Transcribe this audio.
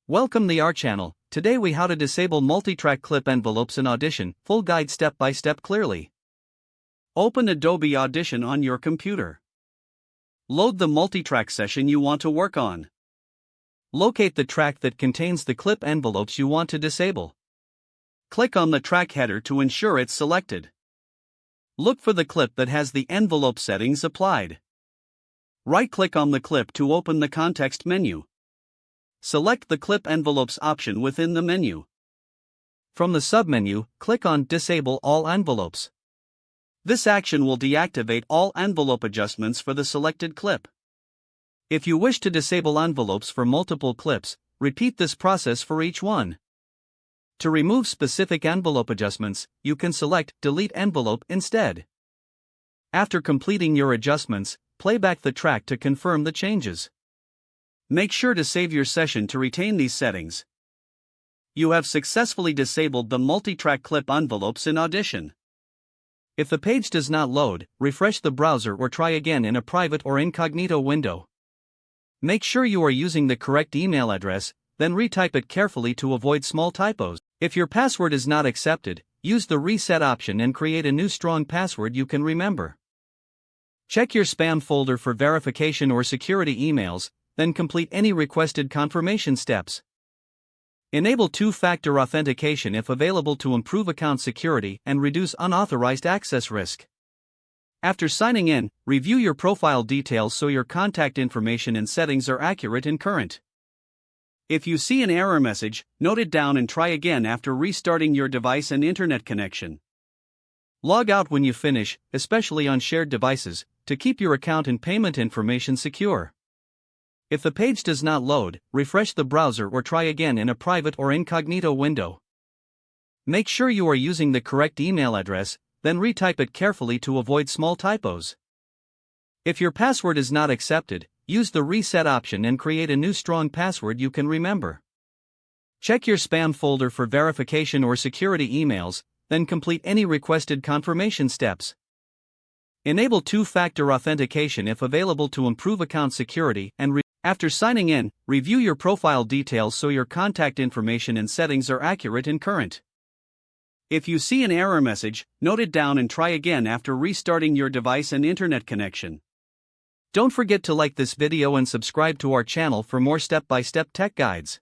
Welcome to our channel. Today we how to disable multi-track clip envelopes in Audition, full guide step by step clearly. Open Adobe Audition on your computer. Load the multi-track session you want to work on. Locate the track that contains the clip envelopes you want to disable. Click on the track header to ensure it's selected. Look for the clip that has the envelope settings applied. Right-click on the clip to open the context menu. Select the Clip Envelopes option within the menu. From the submenu, click on Disable All Envelopes. This action will deactivate all envelope adjustments for the selected clip. If you wish to disable envelopes for multiple clips, repeat this process for each one. To remove specific envelope adjustments, you can select Delete Envelope instead. After completing your adjustments, play back the track to confirm the changes. Make sure to save your session to retain these settings. You have successfully disabled the multi-track clip envelopes in Audition. If the page does not load, refresh the browser or try again in a private or incognito window. Make sure you are using the correct email address, then retype it carefully to avoid small typos. If your password is not accepted, use the reset option and create a new strong password you can remember. Check your spam folder for verification or security emails, then complete any requested confirmation steps. Enable two-factor authentication if available to improve account security and reduce unauthorized access risk. After signing in, review your profile details so your contact information and settings are accurate and current. If you see an error message, note it down and try again after restarting your device and internet connection. Log out when you finish, especially on shared devices, to keep your account and payment information secure. If the page does not load, refresh the browser or try again in a private or incognito window. Make sure you are using the correct email address, then retype it carefully to avoid small typos. If your password is not accepted, use the reset option and create a new strong password you can remember. Check your spam folder for verification or security emails, then complete any requested confirmation steps. Enable two-factor authentication if available to improve account security and after signing in, review your profile details so your contact information and settings are accurate and current. If you see an error message, note it down and try again after restarting your device and internet connection. Don't forget to like this video and subscribe to our channel for more step-by-step tech guides.